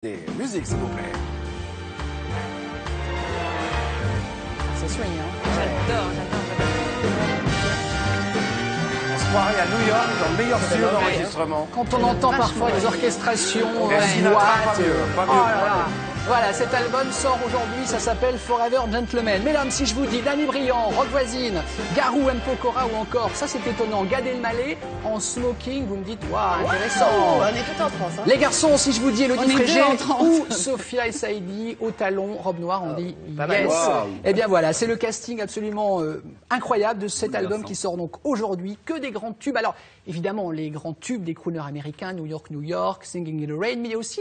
Des musiques, s'il vous plaît. C'est swing, hein. J'adore. On se croirait à New York, dans le meilleur studio d'enregistrement. Quand on entend parfois des orchestrations, Sinatra, pas mieux, pas mieux. Oh là là. Voilà, cet album sort aujourd'hui, ça s'appelle Forever Gentleman. Mesdames, si je vous dis Danny Briand, Rock Voisine, Garou M. Pokora ou encore, ça c'est étonnant, Gad Elmaleh en smoking, vous me dites, waouh, intéressant. On est tout en France. Hein. Les garçons, si je vous dis Elodie Frégé en transe. ou Sophia et Saïdi au talon, robe noire, on dit mal. yes. Wow. Eh bien voilà, c'est le casting absolument incroyable de cet album qui sort donc aujourd'hui, que des grands tubes. Alors évidemment, les grands tubes des crooners américains, New York, New York, Singing in the Rain, mais il y a aussi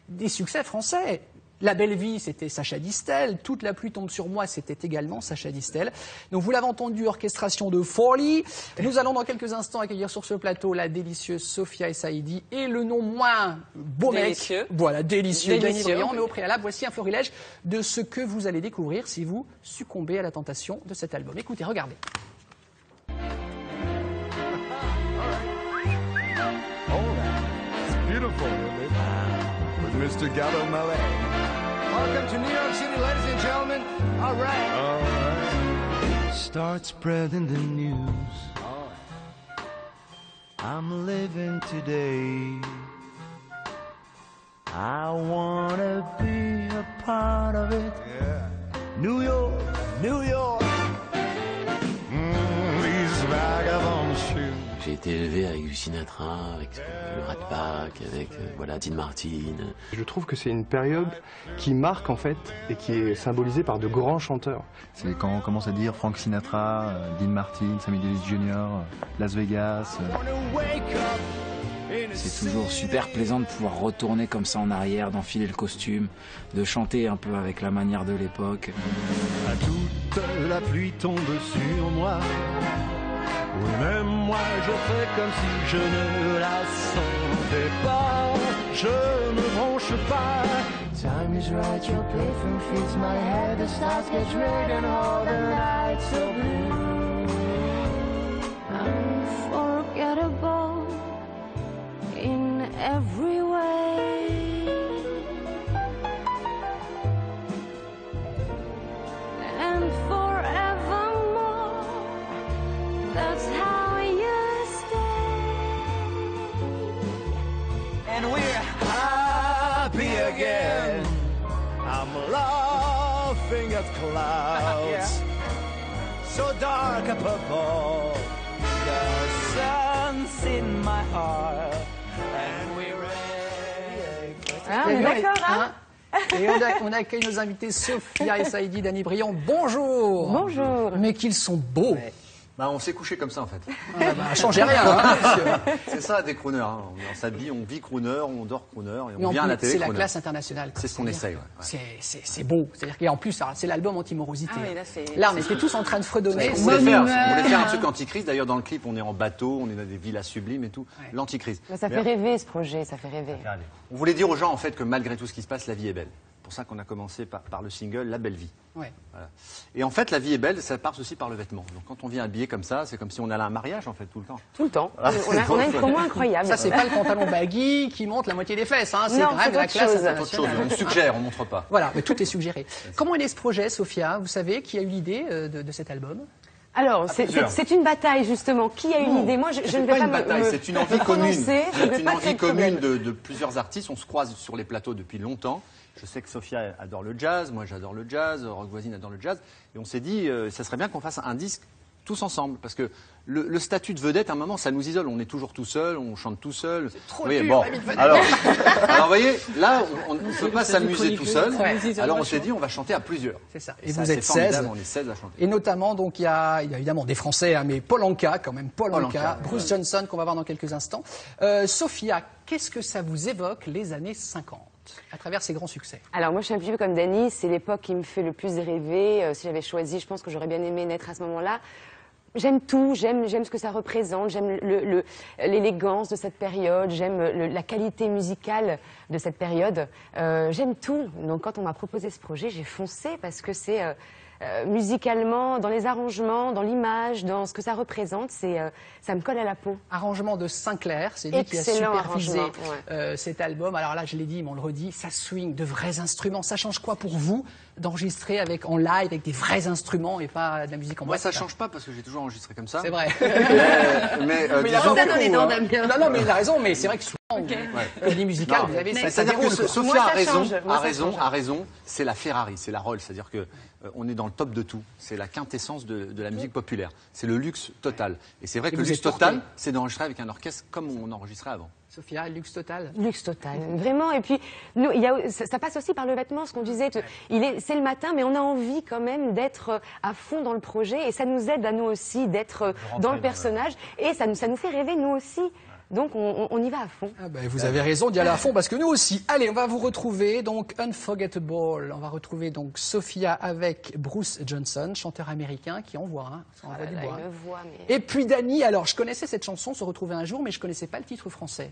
des succès français. La Belle Vie, c'était Sacha Distel. Toute la pluie tombe sur moi, c'était également Sacha Distel. Donc vous l'avez entendu, orchestration de Foley. Nous allons dans quelques instants accueillir sur ce plateau la délicieuse Sophia et Saïdi et le non moins beau Délicieux. mec. Voilà, délicieux. Danny Délicieux. Briand. Mais au préalable, voici un florilège de ce que vous allez découvrir si vous succombez à la tentation de cet album. Écoutez, regardez. Beautiful, with Mr. Gad Elmaleh. Welcome to New York City, ladies and gentlemen. All right. Start spreading the news. I'm living today. I wanna be a part of it. Yeah. New York, New York. These vagabond shoes. J'ai été élevé avec du Sinatra, avec le Rat Pack, avec voilà, Dean Martin. Je trouve que c'est une période qui marque en fait et qui est symbolisée par de grands chanteurs. C'est quand on commence à dire Frank Sinatra, Dean Martin, Sammy Davis Jr., Las Vegas. C'est toujours super plaisant de pouvoir retourner comme ça en arrière, d'enfiler le costume, de chanter un peu avec la manière de l'époque. Toute la pluie tombe sur moi. Oui, même moi je fais comme si je ne la sentais pas. Je ne bronche pas. Time is right, your plaything fits my head. The stars get red and all the lights are blue. Unforgettable in every way. And forevermore, that's how you stay. And we're happy again. I'm laughing at clouds so dark up above. The sun's in my heart. And we're ready. Ah, on est d'accord, hein? Et on accueille nos invités Sophia et Saïdi, Danny Briand. Bonjour. Bonjour. Mais qu'ils sont beaux. Bah, on s'est couché comme ça en fait. Ah bah, changez rien, hein, monsieur. C'est ça des crooners. Hein. On s'habille, on vit crooner, on dort crooner et Mais on en vient à la plus, télé c'est la crooner. classe internationale. C'est ce qu'on essaye. Ouais. C'est beau. C'est-à-dire qu'en plus, c'est l'album anti-morosité. Ah oui, là, c'est- Là, on était tous en train de fredonner. On voulait faire un truc antichrist. D'ailleurs, dans le clip, on est en bateau, on est dans des villas sublimes et tout. Ouais. L'antichrist. Ça fait rêver ce projet, ça fait rêver. On voulait dire aux gens en fait que malgré tout ce qui se passe, la vie est belle. C'est pour ça qu'on a commencé par le single La Belle Vie. Ouais. Voilà. Et en fait, la vie est belle, ça passe aussi par le vêtement. Donc quand on vient habillé comme ça, c'est comme si on allait à un mariage en fait tout le temps. Tout le temps. Voilà. On a une promo incroyable. Ça, c'est pas le pantalon baggy qui monte la moitié des fesses. Hein. C'est Non, quand même c'est la autre classe chose. C'est autre chose. internationale. On suggère, on montre pas. Voilà, mais tout est suggéré. Comment est né ce projet, Sophia? Vous savez qui a eu l'idée de cet album? Alors, plusieurs. c'est une bataille, justement. Qui a eu Non, l'idée? Moi, je c'est ne pas vais pas une bataille, me c'est une envie commune. prononcer, je ne C'est vais une pas envie créer de commune problème. de plusieurs artistes. On se croise sur les plateaux depuis longtemps. Je sais que Sophia adore le jazz, moi j'adore le jazz, Rock Voisine adore le jazz. Et on s'est dit, ça serait bien qu'on fasse un disque tous ensemble. Parce que le statut de vedette, à un moment, ça nous isole. On est toujours tout seul, on chante tout seul. C'est trop dur, la vie de vedette. alors, vous voyez, là, on ne peut pas s'amuser tout seul. Ouais. Alors on s'est dit, on va chanter à plusieurs. C'est ça. Et Et c'est vous assez êtes formidable, 16. on est 16 à chanter. Et notamment, donc, il y a évidemment des Français, hein, mais Paul Anka, quand même, Paul Paul Anka, Anka, Bruce Johnson, qu'on va voir dans quelques instants. Sophia, qu'est-ce que ça vous évoque, les années 50, à travers ces grands succès? Alors moi je suis un petit peu comme Danny, c'est l'époque qui me fait le plus rêver. Si j'avais choisi, je pense que j'aurais bien aimé naître à ce moment-là. J'aime tout, j'aime ce que ça représente, j'aime l'élégance de cette période, j'aime la qualité musicale de cette période, j'aime tout. Donc quand on m'a proposé ce projet, j'ai foncé parce que c'est musicalement, dans les arrangements, dans l'image, dans ce que ça représente, ça me colle à la peau. Arrangement de Sinclair, c'est lui qui a Excellent supervisé arrangement, cet album. Alors là, je l'ai dit, mais on le redit, ça swing, de vrais instruments. Ça change quoi pour vous d'enregistrer en live avec des vrais instruments et pas de la musique en Moi, boîte? ça change pas parce que j'ai toujours enregistré comme ça. C'est vrai. Mais il a disons raison, que- dans les dents, Damien. Non, mais il a raison, mais c'est vrai que souvent, comédie musicale, Non, vous avez ça c'est-à-dire déroule, que quoi. Sophia Moi, ça a raison, change. Moi, ça change. a raison. C'est la Ferrari, c'est la Rolls, c'est-à-dire que on est dans le top de tout. C'est la quintessence de la musique populaire. C'est le luxe total. Et c'est vrai que Et le vous luxe êtes total, porté. c'est d'enregistrer avec un orchestre comme on enregistrait avant. Sophia, luxe total. Luxe total, vraiment. Et puis, nous, ça passe aussi par le vêtement, ce qu'on disait. C'est le matin, mais on a envie quand même d'être à fond dans le projet. Et ça nous aide à nous aussi d'être dans le personnage. Et ça nous fait rêver, nous aussi. Donc, on y va à fond. Ah ben, vous avez raison d'y aller à fond parce que nous aussi. Allez, on va vous retrouver donc Unforgettable. On va retrouver donc Sophia avec Bruce Johnson, chanteur américain qui envoie, ça envoie du bois. Une voix, mais... Et puis Dani, alors je connaissais cette chanson, Se retrouver un jour, mais je connaissais pas le titre français.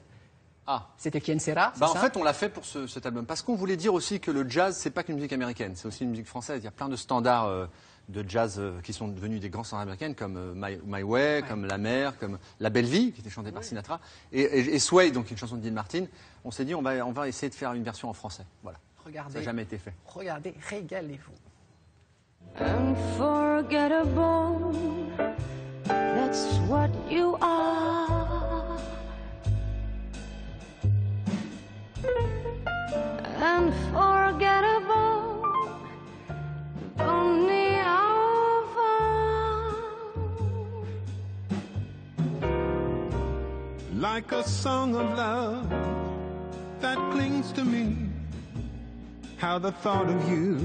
Ah. C'était Quien Sera, Bah, c'est en ça fait, on l'a fait pour cet album parce qu'on voulait dire aussi que le jazz, c'est pas qu'une musique américaine, c'est aussi une musique française. Il y a plein de standards de jazz qui sont devenus des grands standards américains comme My Way, comme La Mer, comme La Belle Vie, qui était chantée par Sinatra, et Sway, donc une chanson de Dean Martin. On s'est dit, on va essayer de faire une version en français. Voilà. Regardez. Ça n'a jamais été fait. Regardez, régalez-vous. Unforgettable, that's what you are. Unforgettable, only Like a song of love that clings to me. How the thought of you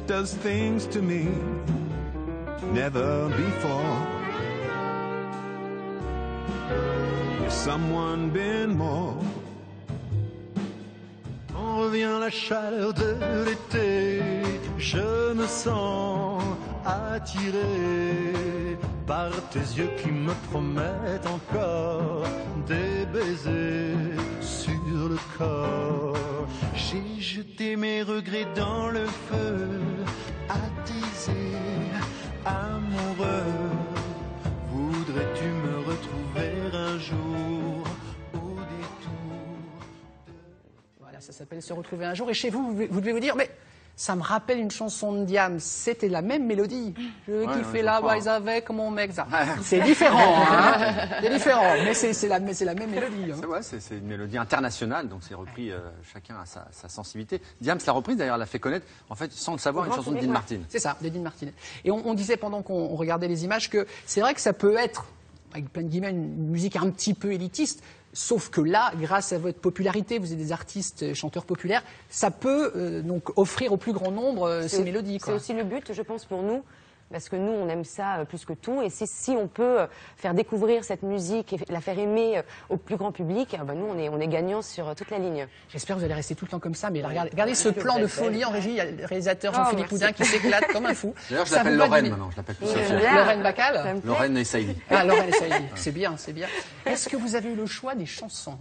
does things to me never before. Has someone been more? Quand revient la chaleur de l'été, je me sens attiré par tes yeux qui me promettent encore des baisers sur le corps. J'ai jeté mes regrets dans le feu, attisé, amoureux. Voudrais-tu me retrouver un jour au détour? Voilà, ça s'appelle Se retrouver un jour. Et chez vous, vous devez vous dire, mais ça me rappelle une chanson de Diams. C'était la même mélodie. Je kiffais la boys avec mon mec. C'est différent, hein. C'est différent, mais c'est la même mélodie. Hein. C'est une mélodie internationale, donc c'est repris, chacun a sa sensibilité. Diams l'a reprise, d'ailleurs, l'a fait connaître, en fait, sans le savoir, une chanson de Dean Martin. C'est ça, de Dean Martin. Et on disait pendant qu'on regardait les images que c'est vrai que ça peut être, avec plein de guillemets, une musique un petit peu élitiste. Sauf que là, grâce à votre popularité, vous êtes des artistes, chanteurs populaires, ça peut donc offrir au plus grand nombre ces mélodies. C'est aussi le but, je pense, pour nous, parce que nous, on aime ça plus que tout. Et si on peut faire découvrir cette musique et la faire aimer au plus grand public, ben nous, on est gagnants sur toute la ligne. J'espère que vous allez rester tout le temps comme ça. Mais là, regardez ce plan de folie en régie. Il y a le réalisateur Jean-Philippe Houdin qui s'éclate comme un fou. D'ailleurs, je l'appelle Lorraine maintenant. Je l'appelle plus Sophia. Lorraine Bacal. Lorraine et Saïdi. Ah, Lorraine et Saïdi. C'est bien, c'est bien. Est-ce que vous avez eu le choix des chansons?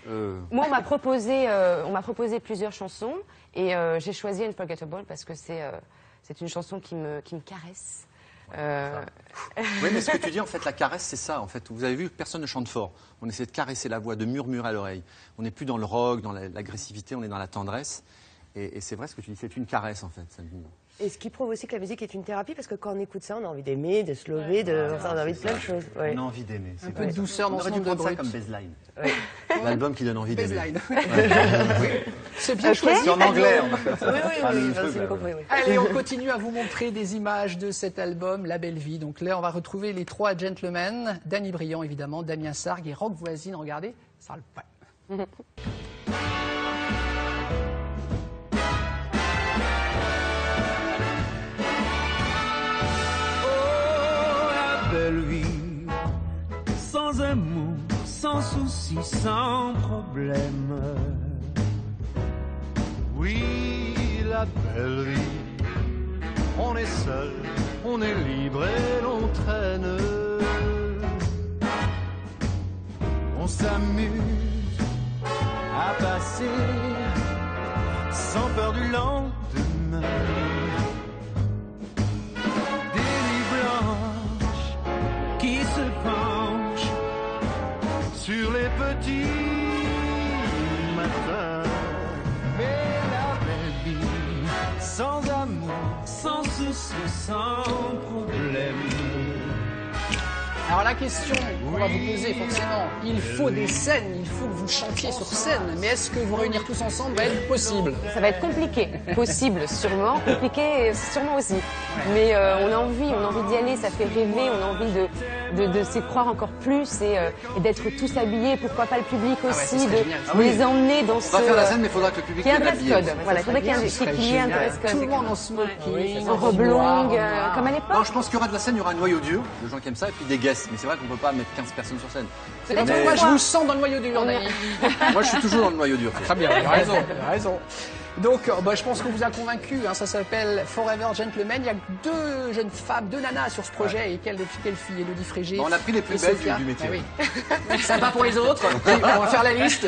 Moi, on m'a proposé plusieurs chansons et j'ai choisi Unforgettable parce que c'est une chanson qui me caresse. Oui, mais ce que tu dis, en fait, la caresse, c'est ça. En fait, vous avez vu, personne ne chante fort. On essaie de caresser la voix, de murmurer à l'oreille. On n'est plus dans le rock, dans l'agressivité, on est dans la tendresse. Et c'est vrai ce que tu dis, c'est une caresse, en fait. Et ce qui prouve aussi que la musique est une thérapie, parce que quand on écoute ça, on a envie d'aimer, de se lever, on a envie de plein de choses. On a envie d'aimer. Un peu de douceur dans on ce aurait dû monde de prendre ça brut. comme baseline. L'album qui donne envie d'aimer. Baseline. C'est bien choisi. C'est en anglais. On va faire ça. Allez, on continue à vous montrer des images de cet album, La Belle Vie. Donc là, on va retrouver les trois gentlemen, Danny Briand évidemment, Damien Sargue et Rock Voisine. Regardez, ça le pain. Belle vie, sans amour, sans souci, sans problème. Oui, la belle vie, on est seul, on est libre et l'on traîne. On s'amuse à passer sans peur du lendemain. doucement sans problème. Alors la question qu'on va vous poser forcément, il faut des scènes, il faut que vous chantiez sur scène, mais est-ce que vous réunir tous ensemble va être possible? Ça va être compliqué, possible sûrement, compliqué sûrement aussi. Mais on a envie d'y aller, ça fait rêver, on a envie de s'y croire encore plus et d'être tous habillés, pourquoi pas le public aussi, de les emmener dans ce... On va faire la scène, mais il faudra que le public ait un dress dress code. Voilà, il faudrait qu'il y ait un dress code. Tout le monde en smoking, en robe longue, comme à l'époque. Non, je pense qu'il y aura de la scène, il y aura un noyau dur, de gens qui aiment ça, et puis des guests. Mais c'est vrai qu'on peut pas mettre 15 personnes sur scène. Moi, je vous sens dans le noyau dur, Dany. Moi, je suis toujours dans le noyau dur. Très bien, il a raison. Donc, je pense qu'on vous a convaincu. Hein, ça s'appelle Forever Gentlemen. Il y a deux jeunes femmes, deux nanas sur ce projet. Et quelle fille? Élodie Frégé. Bon, on a pris les plus belles du métier. Ah, oui. Sympa pour les autres. On va faire la liste.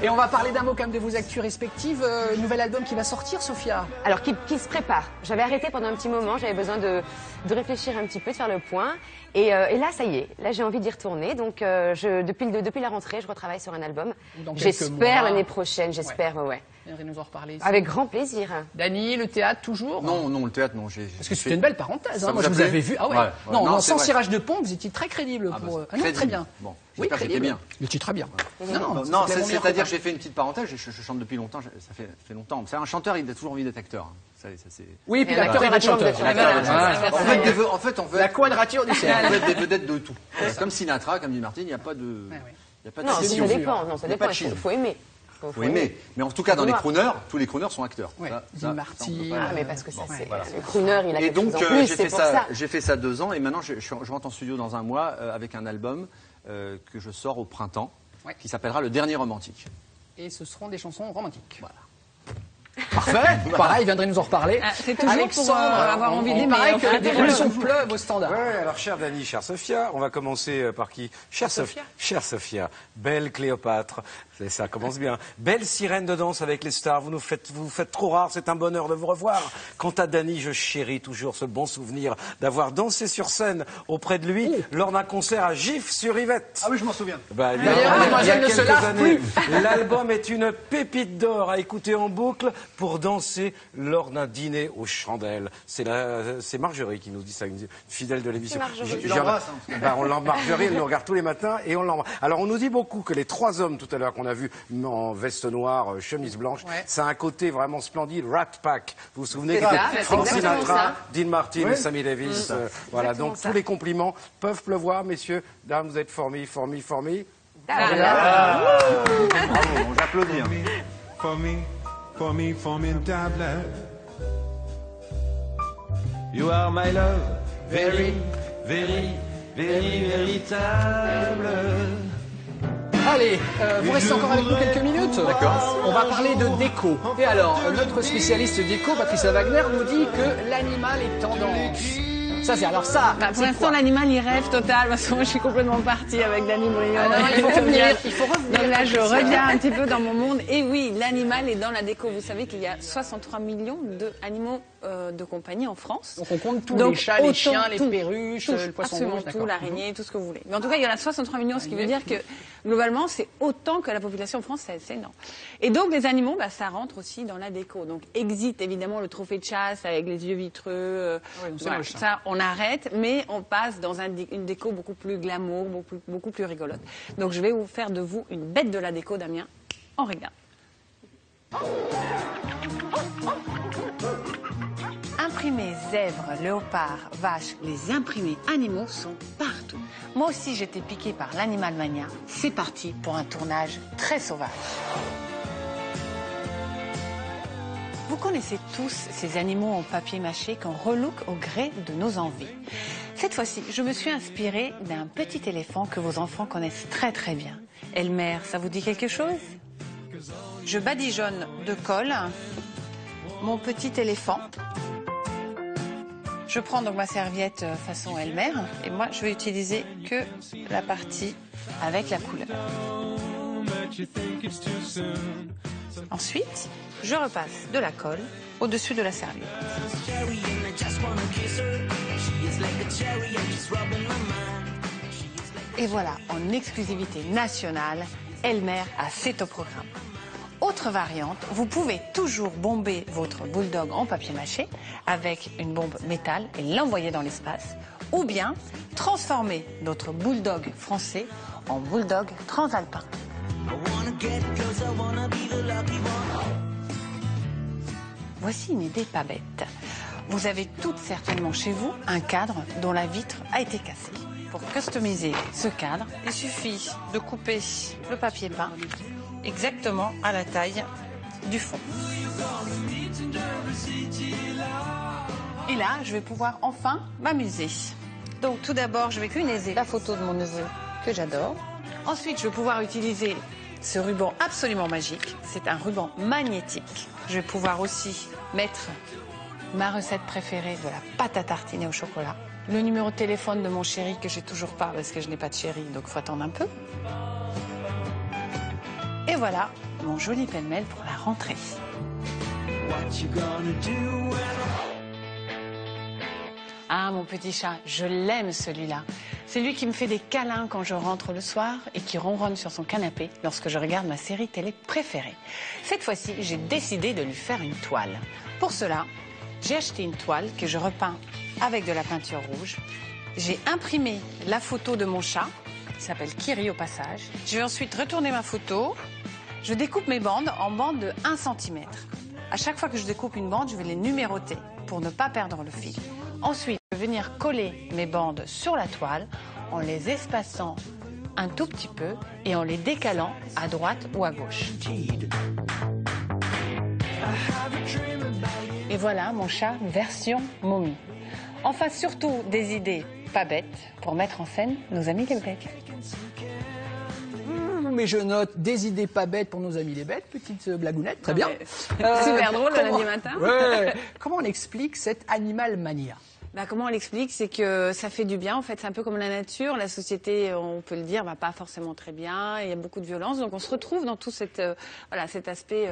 Et on va parler d'un mot quand même de vos actus respectives. Nouvel album qui va sortir, Sophia. Alors, qui se prépare. J'avais arrêté pendant un petit moment. J'avais besoin de réfléchir un petit peu, de faire le point. Et là, ça y est. Là, j'ai envie d'y retourner. Donc, depuis la rentrée, je retravaille sur un album. J'espère l'année prochaine. J'espère, ouais. Vous viendrez nous en reparler. Avec grand plaisir. Dany, le théâtre toujours? Non, le théâtre, non. Parce que c'était une belle parenthèse. Moi, je vous avais vu. Ah ouais. Non, sans cirage de pompe, vous étiez très crédible. Non, très bien. Bon, oui, j'étais bien. Vous étiez très bien. Non, c'est-à-dire que j'ai fait une petite parenthèse. Je chante depuis longtemps. Ça fait longtemps. C'est un chanteur, il a toujours envie d'être acteur. Oui, puis l'acteur, il va être chanteur. En fait, on veut la quadrature du cercle. On veut être des vedettes de tout. Comme Sinatra, comme dit Martine, il n'y a pas de. Non, ça dépend. Il faut aimer. Faut aimer. Mais en tout cas, dans les crooners, tous les crooners sont acteurs. Dean Martin. Ah, mais parce que ça, c'est. Le crooner, il a quelque chose en plus. Et donc, j'ai fait ça 2 ans et maintenant, je rentre en studio dans un mois avec un album que je sors au printemps qui s'appellera Le Dernier Romantique. Et ce seront des chansons romantiques. Voilà. Parfait. Pareil, il viendrait nous en reparler. C'est toujours Alexandre, pour avoir envie d'aimer. Pareil que des révolutions pleuvent au standard. Ouais, alors chère Dany, chère Sophia, on va commencer par qui? Chère Sophia, belle Cléopâtre, ça commence bien. Belle sirène de danse avec les stars, vous faites trop rare, c'est un bonheur de vous revoir. Quant à Dany, je chéris toujours ce bon souvenir d'avoir dansé sur scène auprès de lui lors d'un concert à Gif-sur-Yvette. Ah oui, je m'en souviens. Il y a quelques années. L'album est une pépite d'or à écouter en boucle pour danser lors d'un dîner aux chandelles. C'est Marjorie qui nous dit ça, une fidèle de l'émission. Marjorie, elle nous regarde tous les matins et on l'embrasse. Alors on nous dit beaucoup que les 3 hommes tout à l'heure qu'on a vus en veste noire, chemise blanche, ça a un côté vraiment splendide, Rat Pack. Vous vous souvenez que Frank Sinatra, Dean Martin, Sammy Davis. Voilà, donc tous les compliments peuvent pleuvoir, messieurs, dames, vous êtes formis. Bravo, j'applaudis. Formidable. You are my love, very, very, very, véritable. Allez, vous restez encore avec nous quelques minutes. D'accord. On va parler de déco. Et alors, notre spécialiste déco, Patricia Wagner, nous dit que l'animal est tendance. Ça, c'est alors ça. Pour l'instant, l'animal, il rêve total, parce que moi, je suis complètement partie avec Dany Briand. Il faut revenir. Donc là, je reviens un petit peu dans mon monde. Et oui, l'animal est dans la déco. Vous savez qu'il y a 63 millions d'animaux de compagnie en France. Donc on compte tous les chats, les chiens, les perruches, le poisson rouge. Absolument tout, l'araignée, tout ce que vous voulez. Mais en tout cas, il y en a 63 millions, ce qui veut dire que, globalement, c'est autant que la population en France, c'est énorme. Et donc, les animaux, ça rentre aussi dans la déco. Donc, existe évidemment le trophée de chasse avec les yeux vitreux. Ça, on arrête, mais on passe dans une déco beaucoup plus glamour, beaucoup plus rigolote. Donc, je vais vous faire de vous une bête de la déco, Damien. On regarde. Imprimés zèbres, léopards, vaches, les imprimés animaux sont partout. Moi aussi, j'étais piquée par l'Animal Mania. C'est parti pour un tournage très sauvage. Vous connaissez tous ces animaux en papier mâché qu'on relook au gré de nos envies. Cette fois-ci, je me suis inspirée d'un petit éléphant que vos enfants connaissent très très bien. Elmer, ça vous dit quelque chose? Je badigeonne de colle mon petit éléphant. Je prends donc ma serviette façon Elmer et moi je vais utiliser que la partie avec la couleur. Ensuite, je repasse de la colle au-dessus de la serviette. Et voilà, en exclusivité nationale, Elmer a c'est au programme. autre variante, vous pouvez toujours bomber votre bulldog en papier mâché avec une bombe métal et l'envoyer dans l'espace, ou bien transformer notre bulldog français en bulldog transalpin. Voici une idée pas bête. Vous avez toutes certainement chez vous un cadre dont la vitre a été cassée. Pour customiser ce cadre, il suffit de couper le papier peint exactement à la taille du fond. Et là, je vais pouvoir enfin m'amuser. Donc tout d'abord, je vais punaiser la photo de mon neveu que j'adore. Ensuite, je vais pouvoir utiliser ce ruban absolument magique. C'est un ruban magnétique. Je vais pouvoir aussi mettre ma recette préférée de la pâte à tartiner au chocolat. Le numéro de téléphone de mon chéri que j'ai toujours pas parce que je n'ai pas de chéri, donc il faut attendre un peu. Et voilà mon joli pêle-mêle pour la rentrée. Ah, mon petit chat, je l'aime celui-là. C'est lui qui me fait des câlins quand je rentre le soir et qui ronronne sur son canapé lorsque je regarde ma série télé préférée. Cette fois-ci, j'ai décidé de lui faire une toile. Pour cela, j'ai acheté une toile que je repeins avec de la peinture rouge. J'ai imprimé la photo de mon chat, qui s'appelle Kiri au passage. Je vais ensuite retourner ma photo. Je découpe mes bandes en bandes de 1 cm. À chaque fois que je découpe une bande, je vais les numéroter pour ne pas perdre le fil. Ensuite, je vais venir coller mes bandes sur la toile en les espaçant un tout petit peu et en les décalant à droite ou à gauche. Et voilà mon chat version momie. Enfin, surtout des idées pas bêtes pour mettre en scène nos amis les bêtes. Mais je note des idées pas bêtes pour nos amis les bêtes, petite blagounette, très bien. Super drôle le lundi matin. Ouais. Comment on explique cette animal mania? Bah, comment on l'explique, c'est que ça fait du bien. En fait, c'est un peu comme la nature. La société, on peut le dire, va pas forcément très bien. Il y a beaucoup de violence, donc on se retrouve dans tout cet aspect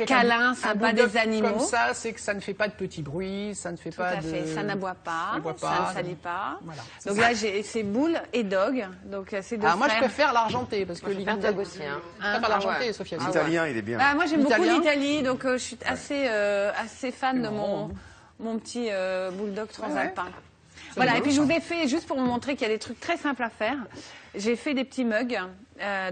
câlin, sympa des animaux. Comme ça, c'est que ça ne fait pas de petits bruits, ça ne fait pas de. Ça n'aboie pas, ça ne salit pas. Voilà. Donc là, c'est boule et dog. Donc c'est deux frères. Moi, je préfère l'argenté parce que dog aussi. Je préfère l'argenté, Sophia. L'italien, il est bien. Moi, j'aime beaucoup l'Italie, donc je suis assez fan de mon petit bulldog transalpin. Voilà, et puis je vous ai fait, juste pour vous montrer qu'il y a des trucs très simples à faire, j'ai fait des petits mugs.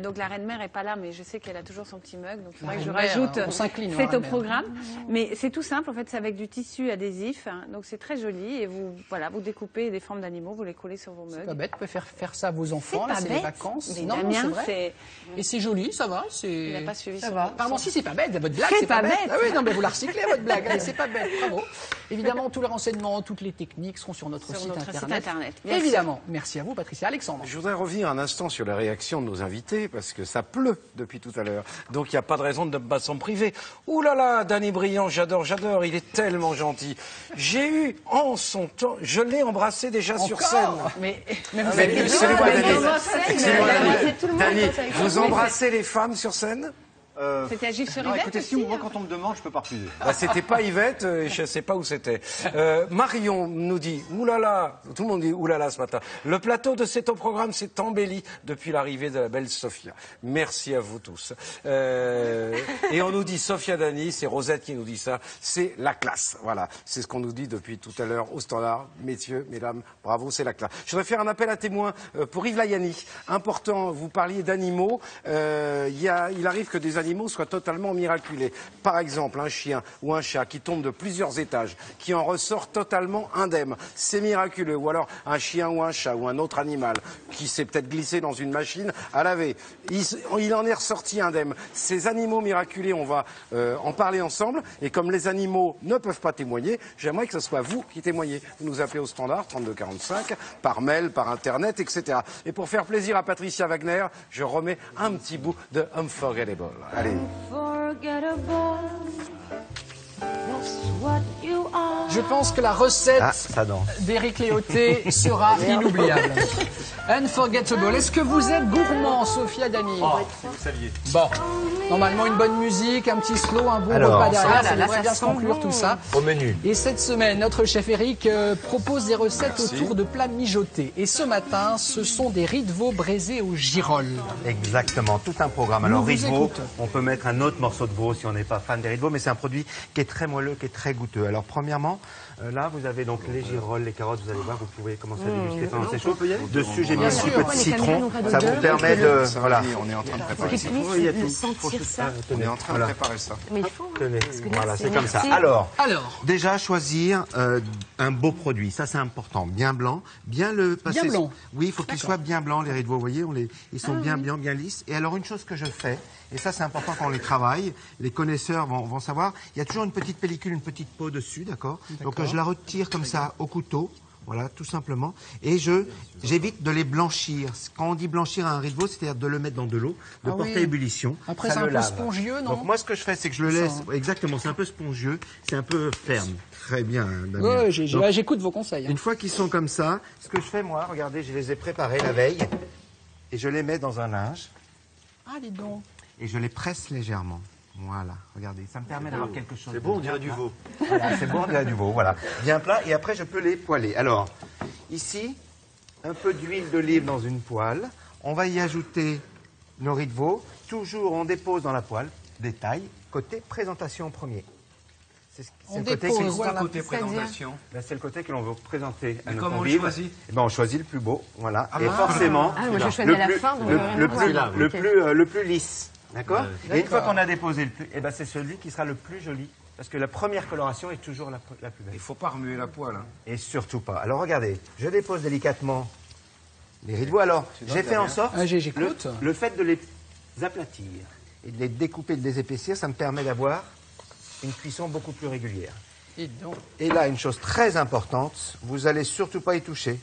Donc la reine-mère n'est pas là, mais je sais qu'elle a toujours son petit mug, donc il faudrait que je rajoute c'est au programme. Mais c'est tout simple, en fait, c'est avec du tissu adhésif, donc c'est très joli, et vous découpez des formes d'animaux, vous les collez sur vos mugs. C'est pas bête, vous pouvez faire ça à vos enfants, là, c'est les vacances. Non, c'est vrai. Et c'est joli, ça va. Il n'a pas suivi ça. Pardon, si c'est pas bête, votre blague, c'est pas bête. Ah oui, non, mais vous la recyclez, votre blague, allez, c'est pas bête, bravo. Évidemment, tous les renseignements, toutes les techniques seront sur notre site internet. Évidemment. Merci à vous, Patricia. Alexandre. Je voudrais revenir un instant sur la réaction de nos invités, parce que ça pleut depuis tout à l'heure. Donc il n'y a pas de raison de me battre en privé. Ouh là là, Danny Briand, j'adore, il est tellement gentil. J'ai eu, en son temps, je l'ai embrassé déjà sur scène. Mais vous êtes Danny, vous embrassez les femmes sur scène? C'était à Gilles sur non, Yvette. écoutez, si moi, quand on me demande, je peux pas refuser. C'était pas Yvette, je sais pas où c'était. Marion nous dit, oulala, tout le monde dit oulala ce matin. Le plateau de C'est au programme s'est embelli depuis l'arrivée de la belle Sophia. Merci à vous tous. Et on nous dit Sophia Dany, c'est Rosette qui nous dit ça, c'est la classe. Voilà, c'est ce qu'on nous dit depuis tout à l'heure au standard. Messieurs, mesdames, bravo, c'est la classe. Je voudrais faire un appel à témoins pour Yves Layani. Important, vous parliez d'animaux. Il arrive que des animaux soient totalement miraculés. Par exemple, un chien ou un chat qui tombe de plusieurs étages, qui en ressort totalement indemne. C'est miraculeux. Ou alors un chien ou un chat ou un autre animal qui s'est peut-être glissé dans une machine à laver. Il en est ressorti indemne. Ces animaux miraculés, on va en parler ensemble. Et comme les animaux ne peuvent pas témoigner, j'aimerais que ce soit vous qui témoignez. Vous nous appelez au standard 3245, par mail, par internet, etc. Et pour faire plaisir à Patricia Wagner, je remets un petit bout de Unforgettable. Allez. Je pense que la recette d'Éric Léoté sera inoubliable. Unforgettable. Est-ce que vous êtes gourmand, Sophia Dany? Vous saviez. Bon. Normalement, une bonne musique, un petit slow, un bon Alors, repas derrière, ah là ça là, devrait ça bien se sent conclure bon. tout ça. Au menu. Et cette semaine, notre chef Eric propose des recettes autour de plats mijotés. Et ce matin, ce sont des riz de veau braisés au girolles. Exactement, tout un programme. Nous Alors, vous riz de veau, écoutons. on peut mettre un autre morceau de veau si on n'est pas fan des riz de veau, mais c'est un produit qui est très moelleux, qui est très goûteux. Alors, premièrement, là, vous avez donc les girolles, les carottes, vous allez voir, vous pouvez commencer à déguster pendant c'est chaud. Dessus, j'ai mis un petit peu de citron, ça vous permet de... Voilà. On est en train de préparer ça. Il y a tout. Sentir ça. On est en train de préparer ça. Mais il faut. Tenez, Parce que là, voilà, c'est comme ça. merci. Alors, Alors, déjà choisir un beau produit, ça c'est important, bien blanc, bien le passer. Bien blanc. Oui, il faut qu'ils soient bien blancs les riz de veau, vous voyez, ils sont bien blancs, bien lisses. Et alors une chose que je fais, et ça c'est important quand on les travaille, les connaisseurs vont savoir, il y a toujours une petite pellicule, une petite peau dessus, d'accord. Donc je la retire comme ça au couteau. Voilà, tout simplement. Et j'évite de les blanchir. Quand on dit blanchir un riz de veau, c'est-à-dire de le mettre dans de l'eau, de Ah porter oui. à ébullition. Après, ça c'est un le peu lave. spongieux, non? Donc moi, ce que je fais, c'est que je le laisse. Exactement, c'est un peu spongieux, c'est un peu ferme. Très bien, Damien. Ouais, Donc, j'écoute vos conseils. une fois qu'ils sont comme ça, ce que je fais, moi, regardez, je les ai préparés la veille et je les mets dans un linge Ah, dis donc. et je les presse légèrement. Voilà, regardez, ça me permet d'avoir quelque chose. C'est bon, de on dirait bien du plat. veau. Voilà, c'est bon, on dirait du veau, voilà. Bien plat, et après je peux les poêler. Alors, ici, un peu d'huile d'olive dans une poêle. On va y ajouter nos riz de veau. Toujours, on dépose dans la poêle. Détail, côté présentation en premier. C'est On le côté dépose, qui- voilà. Côté présentation. Là, c'est le côté que l'on veut présenter à Et nos comment on le convives. choisit Eh ben, on choisit le plus beau, voilà. Ah et bah. forcément, Ah, moi, je choisis le à la plus, fin, donc le, rien le à plus, voir. le plus lisse, d'accord. Et une fois D'accord. qu'on a déposé le plus, eh ben, c'est celui qui sera le plus joli, parce que la première coloration est toujours la plus belle. Il faut pas remuer la poêle. Hein. Et surtout pas. Alors regardez, je dépose délicatement les riz de veau. Alors, j'ai fait en sorte, Ah, j'écoute. le fait de les aplatir et de les découper, de les épaissir, ça me permet d'avoir une cuisson beaucoup plus régulière. Dis donc. Et là, une chose très importante, vous allez surtout pas y toucher.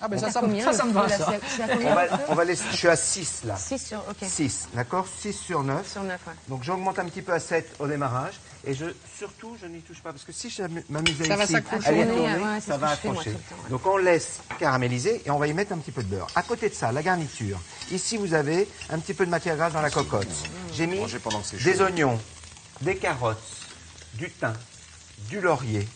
Ah, ben C'est ça à combien, me le va, feu, là, ça. c'est à combien, le feu On va laisser, je suis à 6 là. 6 sur, ok. 6, d'accord 6 sur 9. Sur 9, ouais. Donc j'augmente un petit peu à 7 au démarrage. Et surtout, je n'y touche pas. Parce que si je m'amusais Ça va ici, s'accrocher. à les Ouais, tourner, ouais, c'est ça ce va que je fais, moi, accrocher. tout le temps, ouais. Donc on laisse caraméliser et on va y mettre un petit peu de beurre. À côté de ça, la garniture. Ici, vous avez un petit peu de matière grasse dans la cocotte. J'ai mis Mangez pendant que c'est des chaud. oignons, des carottes, du thym, du laurier,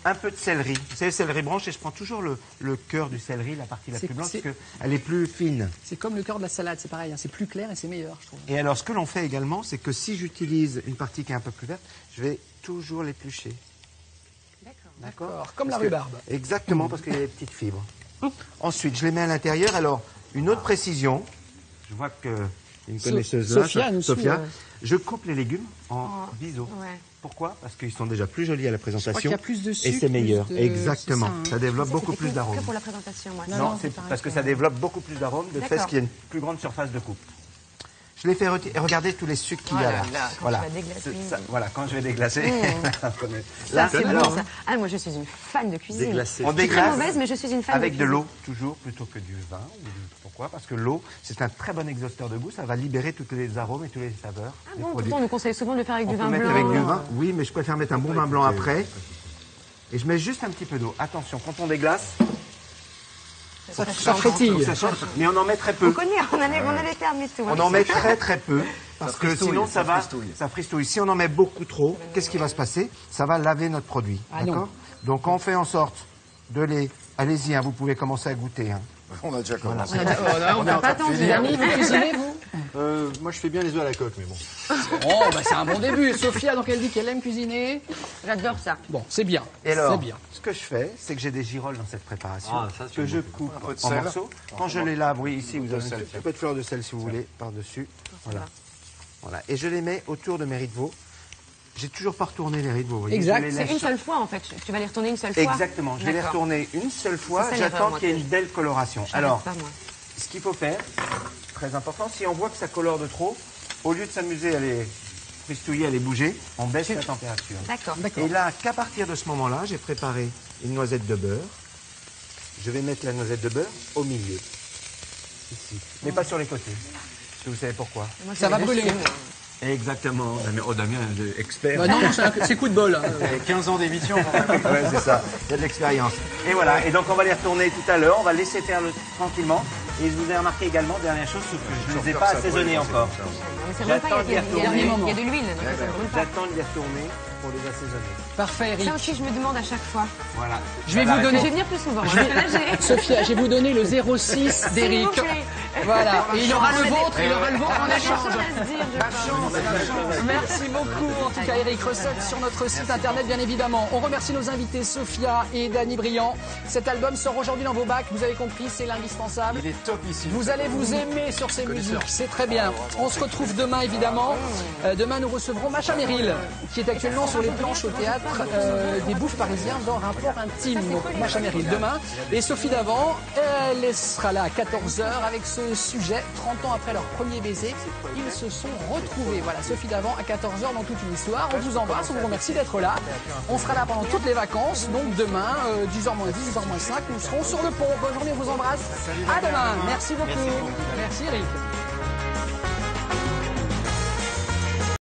un peu de céleri. Vous savez, céleri branche, et je prends toujours le cœur du céleri, la partie la C'est- plus blanche, c'est- parce qu'elle est plus fine. C'est comme le cœur de la salade, c'est pareil. Hein. C'est plus clair et c'est meilleur, je trouve. Et alors, ce que l'on fait également, c'est que si j'utilise une partie qui est un peu plus verte, je vais toujours l'éplucher. D'accord. Comme la Parce que- rhubarbe. Exactement, parce qu'il y a des petites fibres. Ensuite, je les mets à l'intérieur. Alors, une autre précision. Je vois que une connaisseuse là, Sophia nous suit, Sophia. Je coupe les légumes en biseaux. Ouais. Pourquoi? Parce qu'ils sont déjà plus jolis à la présentation. qu'il y a plus de et sucre, c'est plus meilleur. de- Exactement. c'est ça, hein. Ça développe Ça, beaucoup c'était plus que d'arômes. pour la présentation, moi. Non, c'est parce que ça développe beaucoup plus d'arômes de fait D'accord. qu'il y a une plus grande surface de coupe. Je l'ai fait retirer. Et regardez tous les sucres qu'il y Oh a là là. là, quand Voilà. tu vas déglacer. C'est ça. Voilà, quand je vais déglacer. Ça, Là, c'est alors, bon, ça. Ah, moi, je suis une fan de cuisine. Déglacer. on Je suis très déglace mauvaise, mais je suis une fan avec de de cuisine. l'eau toujours plutôt que du vin. Pourquoi? Parce que l'eau, c'est un très bon exhausteur de goût. Ça va libérer tous les arômes et toutes les saveurs. Ah des bon, produits. pourtant, on nous conseille souvent de le faire avec On du peut vin mettre blanc. avec du vin. Oui, mais je préfère mettre un bon vin blanc après. Et je mets juste un petit peu d'eau. Attention, quand on déglace, Ça frétille. faut que ça change, mais on en met très On peu. connaît, on a les termes et tout. hein. On en met très très peu, parce que fristouille, sinon ça ça fristouille. Si on en met beaucoup trop, qu'est-ce qui va se passer? Ça va laver notre produit, Ah non. d'accord? Donc on fait en sorte de les... Allez-y, hein, vous pouvez commencer à goûter. Hein. On a déjà commencé. On n'a pas attendu. Dani, vous cuisinez, vous? Moi, je fais bien les œufs à la coque, mais bon. Oh, bah c'est un bon début. Sophia, donc elle dit qu'elle aime cuisiner. J'adore ça. Bon, c'est bien. Et alors, C'est bien. ce que je fais, c'est que j'ai des girolles dans cette préparation Ah, ça, c'est que je bon. coupe Un peu de en sel. morceaux. Quand je les lave, oui, ici vous avez sel, un peu de fleur de sel si vous voulez, par-dessus. Voilà. Voilà. Et je les mets autour de mes riz de veau. J'ai toujours pas retourné les riz de veau. vous voyez. Exact. Je les C'est laisse une seule fois, en fait. Tu vas les retourner une seule fois. Exactement. Je vais les D'accord. retourner une seule fois. C'est ça, l'erreur, J'attends moi, qu'il y ait que une belle coloration. J'arrive Alors, pas, moi. ce qu'il faut faire, très important, si on voit que ça colore de trop, au lieu de s'amuser à les fristouiller, à les bouger, on baisse la température. D'accord. Et là, qu'à partir de ce moment-là, j'ai préparé une noisette de beurre. Je vais mettre la noisette de beurre au milieu. Ici. Mais pas sur les côtés. Parce que vous savez pourquoi? Moi, je Ça va vais brûler. dessus, moi. Exactement. Damien, oh, Damien, expert. Bah non, c'est coup de bol. hein. 15 ans d'émission. Ouais, c'est ça. Il y a de l'expérience. Et voilà. Et donc, on va les retourner tout à l'heure. On va laisser faire tranquillement. Et je vous ai remarqué également, dernière chose, sauf que je ne les ai pas assaisonnés encore. J'attends d'y retourner. Il y a de l'huile. J'attends d'y retourner pour les assaisonner. Parfait, Eric. Ça aussi, je me demande à chaque fois. Voilà. Je vais vous donner. Je vais venir plus souvent. Sophia, je vais vous donner le 06 d'Eric. Voilà. Et il aura le vôtre, en échange. Merci beaucoup, en tout cas, Eric. Recette sur notre site internet, bien évidemment. On remercie nos invités, Sophia et Dany Briand. Cet album sort aujourd'hui dans vos bacs. Vous avez compris, c'est l'indispensable. Il est top ici. Vous allez vous aimer sur ces musiques. C'est très bien. On se retrouve demain, évidemment. Demain, nous recevrons Macha Merrill, qui est actuellement sur les planches au théâtre des Bouffes Parisiens dans Rapport Intime. Donc, Macha Merrill demain. Et Sophie Davant, elle sera là à 14h avec ce sujet. 30 ans après leur premier baiser, ils se sont retrouvés. Voilà, Sophie Davant à 14h dans toute une histoire. On vous embrasse, on vous remercie d'être là. On sera là pendant toutes les vacances. Donc demain, 10h-10, 10h-5, nous serons sur le pont. Bonne journée, on vous embrasse. À demain. Merci beaucoup. Merci Eric.